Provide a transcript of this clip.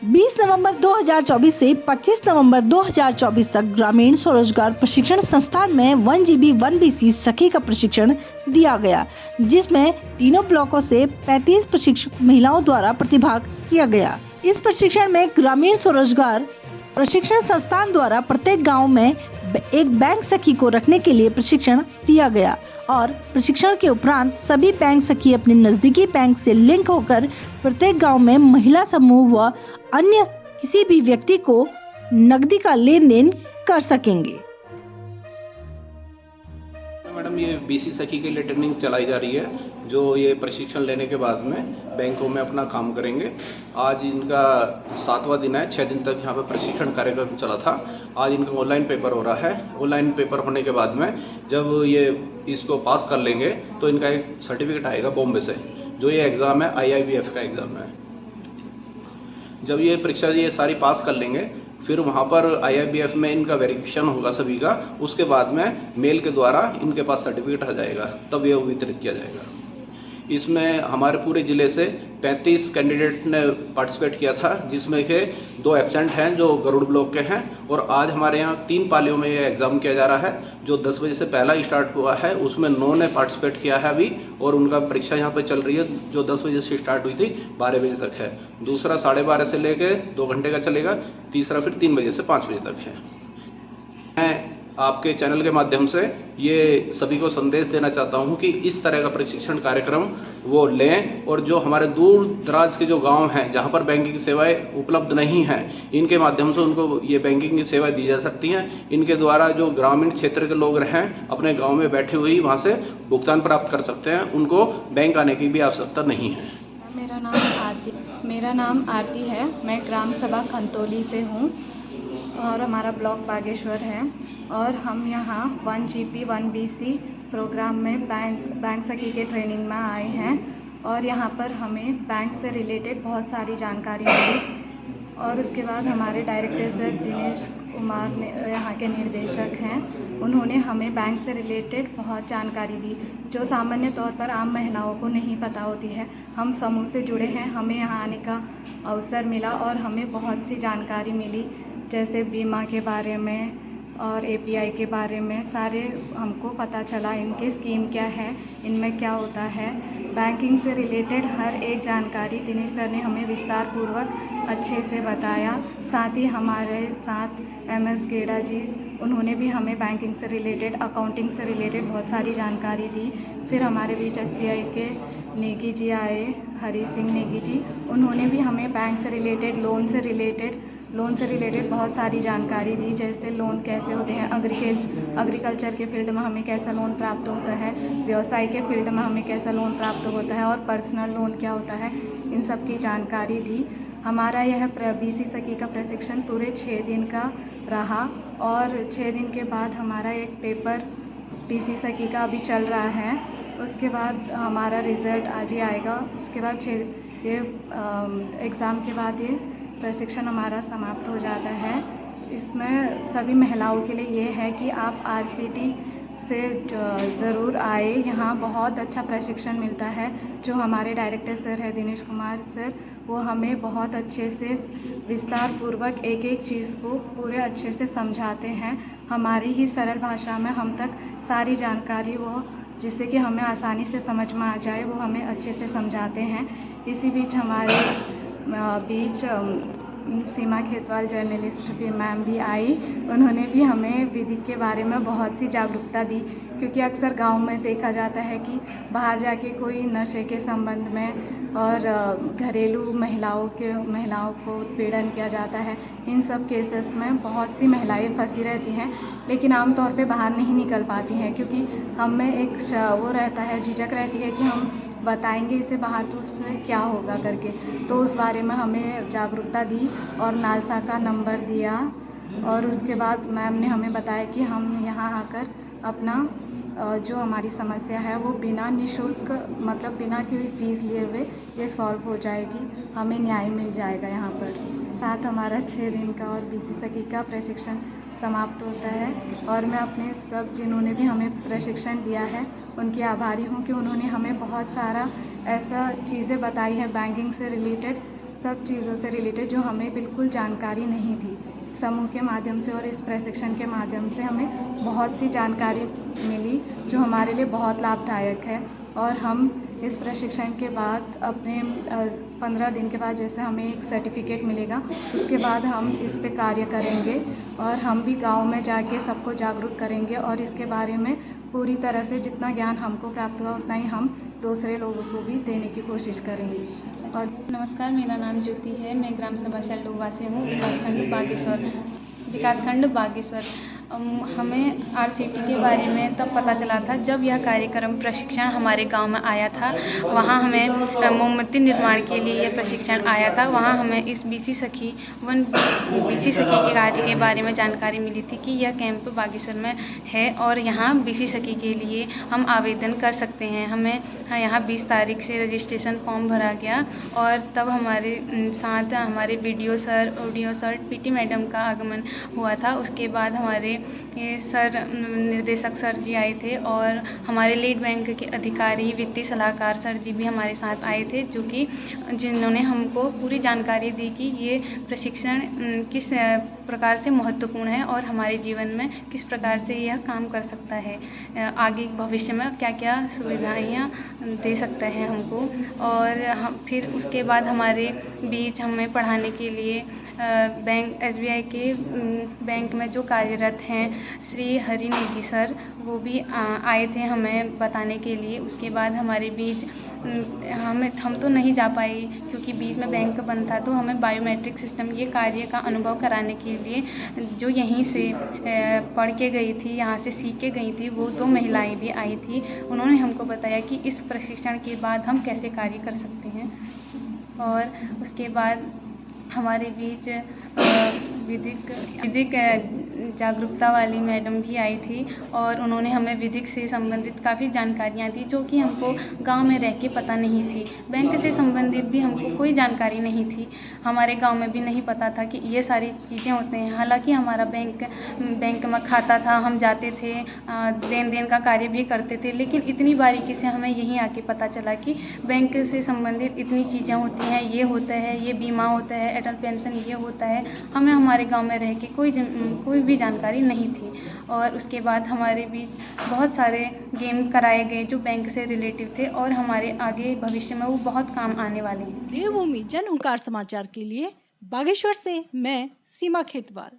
20 नवंबर 2024 से 25 नवंबर 2024 तक ग्रामीण स्वरोजगार प्रशिक्षण संस्थान में 1 GB 1 BC सखी का प्रशिक्षण दिया गया, जिसमें तीनों ब्लॉकों से 35 प्रशिक्षक महिलाओं द्वारा प्रतिभाग किया गया। इस प्रशिक्षण में ग्रामीण स्वरोजगार प्रशिक्षण संस्थान द्वारा प्रत्येक गांव में एक बैंक सखी को रखने के लिए प्रशिक्षण दिया गया और प्रशिक्षण के उपरांत सभी बैंक सखी अपने नजदीकी बैंक से लिंक होकर प्रत्येक गांव में महिला समूह व अन्य किसी भी व्यक्ति को नकदी का लेन देन कर सकेंगे। मैडम, ये बीसी सखी के लिए ट्रेनिंग चलाई जा रही है, जो ये प्रशिक्षण लेने के बाद में बैंकों में अपना काम करेंगे। आज इनका 7वां दिन है। 6 दिन तक यहाँ पे प्रशिक्षण कार्यक्रम चला था। आज इनका ऑनलाइन पेपर हो रहा है। ऑनलाइन पेपर होने के बाद में जब ये इसको पास कर लेंगे तो इनका एक सर्टिफिकेट आएगा बॉम्बे से, जो ये एग्ज़ाम है IIBF का एग्ज़ाम है। जब ये परीक्षा ये सारी पास कर लेंगे, फिर वहाँ पर IIBF में इनका वेरिफिकेशन होगा सभी का। उसके बाद में मेल के द्वारा इनके पास सर्टिफिकेट आ जाएगा, तब ये वितरित किया जाएगा। इसमें हमारे पूरे ज़िले से 35 कैंडिडेट ने पार्टिसिपेट किया था, जिसमें के 2 एब्सेंट हैं जो गरुड़ ब्लॉक के हैं। और आज हमारे यहाँ 3 पालियों में ये एग्ज़ाम किया जा रहा है। जो 10 बजे से पहला स्टार्ट हुआ है उसमें 9 ने पार्टिसिपेट किया है अभी, और उनका परीक्षा यहाँ पे चल रही है, जो 10 बजे से स्टार्ट हुई थी 12 बजे तक है। दूसरा 12:30 से लेके 2 घंटे का चलेगा। तीसरा फिर 3 बजे से 5 बजे तक है। मैं आपके चैनल के माध्यम से ये सभी को संदेश देना चाहता हूँ कि इस तरह का प्रशिक्षण कार्यक्रम वो लें, और जो हमारे दूर दराज के जो गांव हैं जहाँ पर बैंकिंग सेवाएं उपलब्ध नहीं हैं, इनके माध्यम से उनको ये बैंकिंग की सेवाएं दी जा सकती हैं। इनके द्वारा जो ग्रामीण क्षेत्र के लोग हैं अपने गाँव में बैठे हुए ही वहाँ से भुगतान प्राप्त कर सकते हैं। उनको बैंक आने की भी आवश्यकता नहीं है। मेरा नाम आरती है। मैं ग्राम सभा खंतौली से हूँ और हमारा ब्लॉक बागेश्वर है। और हम यहाँ 1 GB 1 BC प्रोग्राम में बैंक सखी के ट्रेनिंग में आए हैं, और यहाँ पर हमें बैंक से रिलेटेड बहुत सारी जानकारी मिली। और उसके बाद हमारे डायरेक्टर सर दिनेश कुमार ने, यहाँ के निर्देशक हैं, उन्होंने हमें बैंक से रिलेटेड बहुत जानकारी दी, जो सामान्य तौर पर आम महिलाओं को नहीं पता होती है। हम समूह से जुड़े हैं, हमें यहाँ आने का अवसर मिला और हमें बहुत सी जानकारी मिली, जैसे बीमा के बारे में और API के बारे में सारे हमको पता चला। इनकी स्कीम क्या है, इनमें क्या होता है, बैंकिंग से रिलेटेड हर एक जानकारी दिनेश सर ने हमें विस्तार पूर्वक अच्छे से बताया। साथ ही हमारे साथ MS गेड़ा जी, उन्होंने भी हमें बैंकिंग से रिलेटेड, अकाउंटिंग से रिलेटेड बहुत सारी जानकारी दी। फिर हमारे बीच SBI के नेगी जी आए, हरी सिंह नेगी जी, उन्होंने भी हमें बैंक से रिलेटेड, लोन से रिलेटेड बहुत सारी जानकारी दी, जैसे लोन कैसे होते हैं, एग्रीकल्चर के फील्ड में हमें कैसा लोन प्राप्त होता है, व्यवसाय के फील्ड में हमें कैसा लोन प्राप्त होता है, और पर्सनल लोन क्या होता है, इन सब की जानकारी दी। हमारा यह BC सखी का प्रशिक्षण पूरे 6 दिन का रहा, और 6 दिन के बाद हमारा एक पेपर BC सखी का अभी चल रहा है। उसके बाद हमारा रिज़ल्ट आज ही आएगा। उसके बाद ये एग्ज़ाम के बाद ये प्रशिक्षण हमारा समाप्त हो जाता है। इसमें सभी महिलाओं के लिए ये है कि आप RCT से ज़रूर आए। यहाँ बहुत अच्छा प्रशिक्षण मिलता है। जो हमारे डायरेक्टर सर है दिनेश कुमार सर, वो हमें बहुत अच्छे से विस्तार पूर्वक एक एक चीज़ को पूरे अच्छे से समझाते हैं। हमारी ही सरल भाषा में हम तक सारी जानकारी, वो जिससे कि हमें आसानी से समझ में आ जाए, वो हमें अच्छे से समझाते हैं। इसी बीच हमारे बीच सीमा खेतवाल जर्नलिस्ट भी मैम भी आई। उन्होंने भी हमें विधि के बारे में बहुत सी जागरूकता दी, क्योंकि अक्सर गांव में देखा जाता है कि बाहर जाके कोई नशे के संबंध में और घरेलू महिलाओं को उत्पीड़न किया जाता है। इन सब केसेस में बहुत सी महिलाएं फंसी रहती हैं, लेकिन आमतौर पे बाहर नहीं निकल पाती हैं, क्योंकि हमें एक वो रहता है, झिझक रहती है कि हम बताएंगे इसे बाहर तो उसमें क्या होगा करके। तो उस बारे में हमें जागरूकता दी और नालसा का नंबर दिया। और उसके बाद मैम ने हमें बताया कि हम यहाँ आकर अपना जो हमारी समस्या है वो बिना निःशुल्क, मतलब बिना कोई फीस लिए हुए ये सॉल्व हो जाएगी, हमें न्याय मिल जाएगा यहाँ पर। साथ हमारा 6 दिन का और BC सखी का प्रशिक्षण समाप्त होता है। और मैं अपने सब जिन्होंने भी हमें प्रशिक्षण दिया है उनकी आभारी हूँ कि उन्होंने हमें बहुत सारा ऐसा चीज़ें बताई है बैंकिंग से रिलेटेड, सब चीज़ों से रिलेटेड जो हमें बिल्कुल जानकारी नहीं थी। समूह के माध्यम से और इस प्रशिक्षण के माध्यम से हमें बहुत सी जानकारी मिली जो हमारे लिए बहुत लाभदायक है। और हम इस प्रशिक्षण के बाद अपने 15 दिन के बाद जैसे हमें एक सर्टिफिकेट मिलेगा, उसके बाद हम इस पे कार्य करेंगे और हम भी गांव में जाके सबको जागरूक करेंगे और इसके बारे में पूरी तरह से जितना ज्ञान हमको प्राप्त हुआ उतना ही हम दूसरे लोगों को भी देने की कोशिश करेंगे। और नमस्कार, मेरा नाम ज्योति है। मैं ग्राम सभा शल्डोवा से हूँ, विकासखंड बागेश्वर। हमें आरसीटी के बारे में तब पता चला था जब यह कार्यक्रम प्रशिक्षण हमारे गांव में आया था। वहां हमें मोमबत्ती निर्माण के लिए यह प्रशिक्षण आया था। वहां हमें इस बीसी सखी के कार्य के बारे में जानकारी मिली थी कि यह कैंप बागेश्वर में है और यहां बीसी सखी के लिए हम आवेदन कर सकते हैं। हमें यहाँ 20 तारीख से रजिस्ट्रेशन फॉर्म भरा गया और तब हमारे साथ हमारे video sir, audio sir, PT madam का आगमन हुआ था। उसके बाद हमारे सर, निर्देशक सर जी आए थे और हमारे लीड बैंक के अधिकारी, वित्तीय सलाहकार सर जी भी हमारे साथ आए थे, जिन्होंने हमको पूरी जानकारी दी कि ये प्रशिक्षण किस प्रकार से महत्वपूर्ण है और हमारे जीवन में किस प्रकार से यह काम कर सकता है, आगे भविष्य में क्या क्या सुविधाएं दे सकता है हमको। और हम फिर उसके बाद हमारे बीच हमें पढ़ाने के लिए बैंक SBI के बैंक में जो कार्यरत हैं श्री हरि नेगी सर, वो भी आए थे हमें बताने के लिए। उसके बाद हमारे बीच हम तो नहीं जा पाए क्योंकि बीच में बैंक बंद था, तो हमें बायोमेट्रिक सिस्टम ये कार्य का अनुभव कराने के लिए जो यहीं से पढ़ के गई थी, यहाँ से सीख के गई थी, वो 2 महिलाएं भी आई थी। उन्होंने हमको बताया कि इस प्रशिक्षण के बाद हम कैसे कार्य कर सकते हैं। और उसके बाद हमारे बीच विधिक जागरूकता वाली मैडम भी आई थी और उन्होंने हमें विधिक से संबंधित काफ़ी जानकारियाँ दी जो कि हमको गांव में रह के पता नहीं थी। बैंक से संबंधित भी हमको कोई जानकारी नहीं थी। हमारे गांव में भी नहीं पता था कि ये सारी चीज़ें होते हैं। हालांकि हमारा बैंक में खाता था, हम जाते थे, लेन देन का कार्य भी करते थे, लेकिन इतनी बारीकी से हमें यहीं आके पता चला कि बैंक से संबंधित इतनी चीज़ें होती हैं, ये होता है, ये बीमा होता है, अटल पेंशन ये होता है। हमें हमारे गांव में रह के कोई भी जानकारी नहीं थी। और उसके बाद हमारे बीच बहुत सारे गेम कराए गए जो बैंक से रिलेटिव थे और हमारे आगे भविष्य में वो बहुत काम आने वाले हैं। देवभूमि जन हुंकार समाचार के लिए बागेश्वर से मैं सीमा खेतवाल।